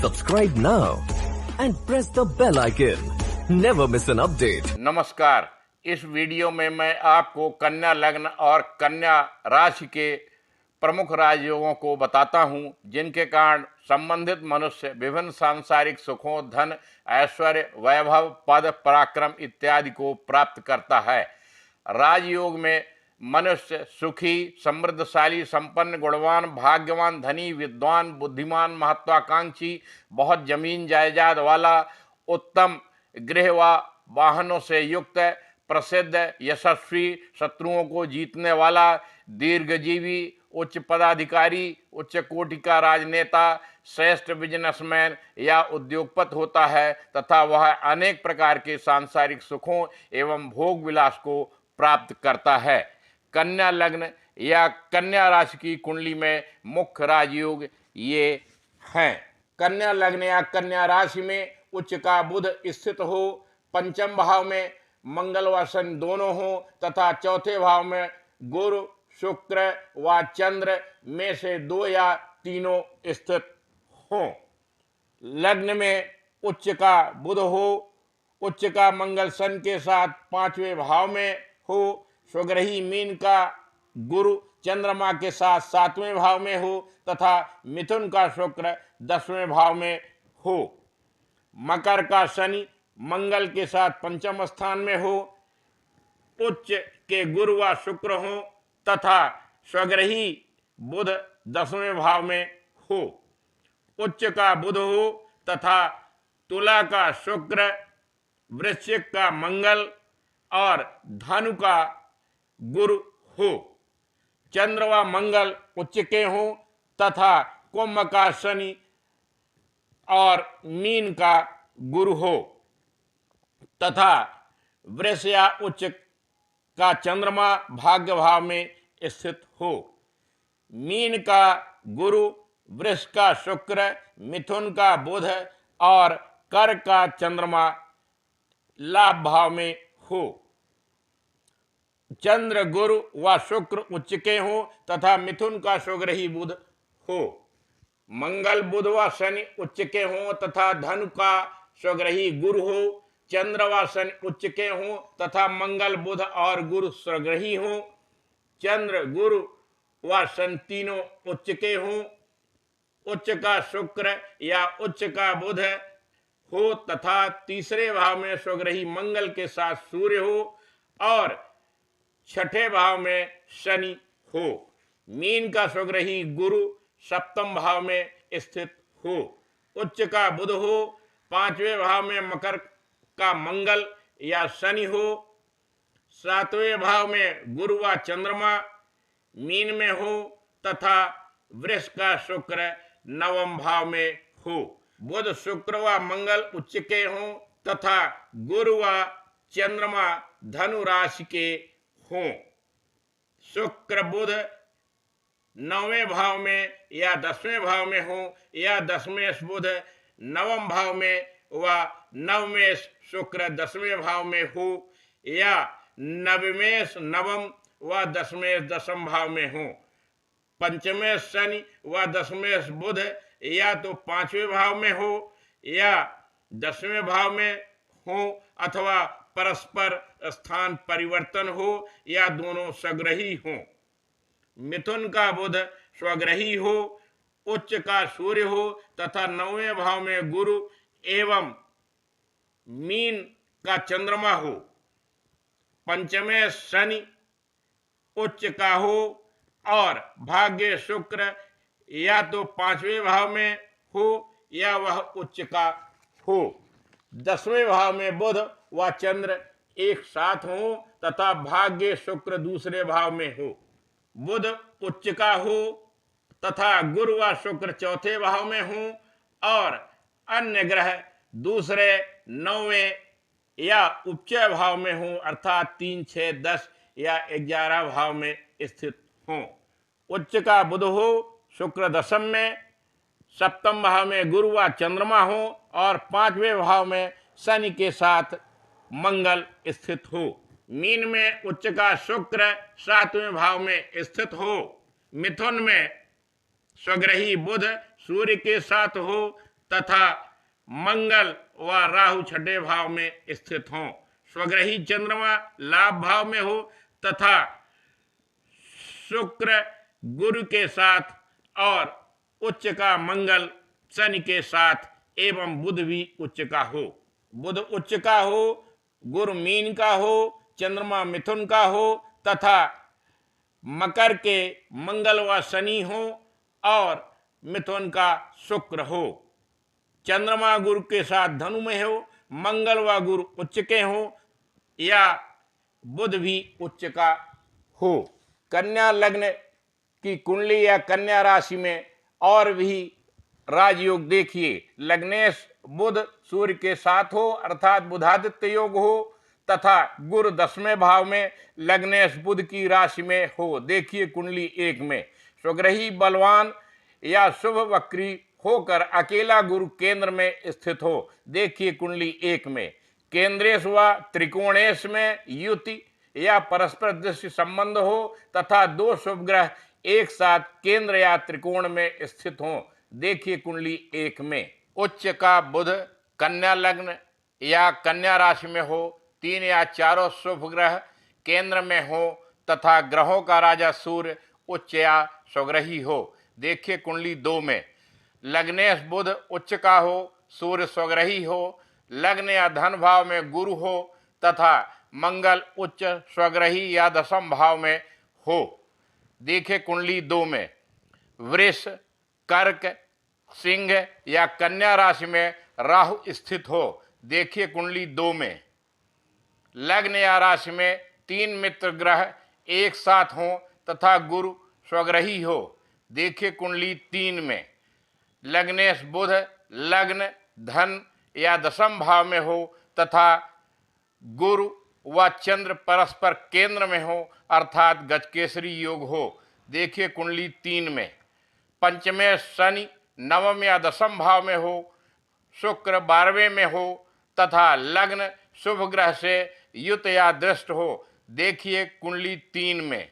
Subscribe now and press the bell icon. Never miss an update. नमस्कार। इस video में मैं आपको कन्या लग्न और कन्या राशि के प्रमुख राजयोगों को बताता हूं, जिनके कारण संबंधित मनुष्य विभिन्न सांसारिक सुखों, धन, ऐश्वर्य, वैभव, पद, पराक्रम इत्यादि को प्राप्त करता है। राजयोग में मनुष्य सुखी, समृद्धशाली, संपन्न, गुणवान, भाग्यवान, धनी, विद्वान, बुद्धिमान, महत्वाकांक्षी, बहुत जमीन जायदाद वाला, उत्तम गृह व वाहनों से युक्त, प्रसिद्ध, यशस्वी, शत्रुओं को जीतने वाला, दीर्घजीवी, उच्च पदाधिकारी, उच्च कोटि का राजनेता, श्रेष्ठ बिजनेसमैन या उद्योगपति होता है तथा वह अनेक प्रकार के सांसारिक सुखों एवं भोग विलास को प्राप्त करता है। कन्या लग्न या कन्या राशि की कुंडली में मुख्य राजयोग ये हैं। कन्या लग्न या कन्या राशि में उच्च का बुध स्थित हो, पंचम भाव में मंगल व शनि दोनों हो तथा चौथे भाव में गुरु, शुक्र व चंद्र में से दो या तीनों स्थित हो। लग्न में उच्च का बुध हो, उच्च का मंगल शनि के साथ पांचवें भाव में हो, स्वग्रही मीन का गुरु चंद्रमा के साथ सातवें भाव में हो तथा मिथुन का शुक्र 10वें भाव में हो। मकर का शनि मंगल के साथ पंचम स्थान में हो, उच्च के गुरु व शुक्र हो तथा स्वग्रही बुध 10वें भाव में हो। उच्च का बुध हो तथा तुला का शुक्र, वृश्चिक का मंगल और धनु का गुरु हो। चंद्र व मंगल उच्च के हो तथा कुंभ का शनि और मीन का गुरु हो तथा वृष या उच्च का चंद्रमा भाग्य भाव में स्थित हो। मीन का गुरु, वृष का शुक्र, मिथुन का बुध और कर का चंद्रमा लाभ भाव में हो। चंद्र, गुरु व शुक्र उच्च के हो तथा मिथुन का स्वग्रही बुध हो। मंगल, बुध व शनि उच्च के हो तथा धनु का स्वग्रही गुरु हो। चंद्र व शनि उच्च के हो तथा मंगल, बुध और गुरु स्वग्रही हो। चंद्र, गुरु व शनि तीनों उच्च के हो। उच्च का शुक्र या उच्च का बुध हो तथा तीसरे भाव में स्वग्रही मंगल के साथ सूर्य हो और छठे भाव में शनि हो। मीन का स्वग्रही गुरु सप्तम भाव में स्थित हो। उच्च का बुध हो, पांचवें भाव में मकर का मंगल या शनि हो। सातवें भाव में गुरु व चंद्रमा मीन में हो तथा वृष का शुक्र नवम भाव में हो। बुध, शुक्र व मंगल उच्च के हो तथा गुरु व चंद्रमा धनु राशि के हों। शुक्र, बुध 9वें भाव में या 10वें भाव में हो या 10वें बुध नवम भाव में व 9वें शुक्र 10वें भाव में हो या 9वें नवम व 10वें दसम भाव में हो। पंचमें शनि व 10वें बुध या तो 5वें भाव में हो या 10वें भाव में हो अथवा परस्पर स्थान परिवर्तन हो या दोनों स्वग्रही हो। मिथुन का बुध स्वग्रही हो, उच्च का सूर्य हो तथा 9वें भाव में गुरु एवं मीन का चंद्रमा हो। पंचमें शनि उच्च का हो और भाग्य शुक्र या तो 5वें भाव में हो या वह उच्च का हो। 10वें भाव में बुध व चंद्र एक साथ हो तथा भाग्य शुक्र दूसरे भाव में हो। बुध उच्च का हो तथा गुरु व शुक्र चौथे भाव में हो और अन्य ग्रह दूसरे, 9वें या उच्च भाव में हो अर्थात 3, 6, 10 या 11 भाव में स्थित हो। उच्च का बुध हो, शुक्र दशम में, सप्तम भाव में गुरु व चंद्रमा हो और 5वें भाव में शनि के साथ मंगल स्थित हो। मीन में उच्च का शुक्र 7वें भाव में स्थित हो। मिथुन में स्वग्रही बुध सूर्य के साथ हो तथा मंगल व राहु छठे भाव में स्थित हों। स्वग्रही चंद्रमा लाभ भाव में हो तथा शुक्र गुरु के साथ और उच्च का मंगल शनि के साथ एवं बुध भी उच्च का हो। बुध उच्च का हो, गुरु मीन का हो, चंद्रमा मिथुन का हो तथा मकर के मंगल व शनि हो और मिथुन का शुक्र हो। चंद्रमा गुरु के साथ धनु में हो, मंगल व गुरु उच्च के हो या बुध भी उच्च का हो। कन्या लग्न की कुंडली या कन्या राशि में और भी राजयोग देखिए। लग्नेश बुध सूर्य के साथ हो अर्थात बुधादित्य योग हो तथा गुरु 10वें भाव में लग्नेश बुध की राशि में हो। देखिए कुंडली 1 में। स्वग्रही बलवान या शुभ वक्री होकर अकेला गुरु केंद्र में स्थित हो। देखिए कुंडली 1 में। केंद्रेश व त्रिकोणेश में युति या परस्पर दृश्य संबंध हो तथा 2 शुभ ग्रह एक साथ केंद्र या त्रिकोण में स्थित हों। देखिए कुंडली 1 में। उच्च का बुध कन्या लग्न या कन्या राशि में हो, 3 या 4 शुभ ग्रह केंद्र में हो तथा ग्रहों का राजा सूर्य उच्च या स्वग्रही हो। देखिए कुंडली 2 में। लग्नेश बुध उच्च का हो, सूर्य स्वग्रही हो, लग्न या धन भाव में गुरु हो तथा मंगल उच्च स्वग्रही या 10वें भाव में हो। देखिए कुंडली 2 में। वृष, कर्क, सिंह या कन्या राशि में राहु स्थित हो। देखिए कुंडली 2 में। लग्न या राशि में 3 मित्र ग्रह एक साथ हों तथा गुरु स्वग्रही हो। देखिए कुंडली 3 में। लग्नेश बुध लग्न, धन या 10वें भाव में हो तथा गुरु व चंद्र परस्पर केंद्र में हो अर्थात गजकेसरी योग हो। देखिए कुंडली 3 में। पंचमें शनि 9वें या 10वें भाव में हो, शुक्र 12वें में हो तथा लग्न शुभ ग्रह से युत या दृष्ट हो। देखिए कुंडली 3 में।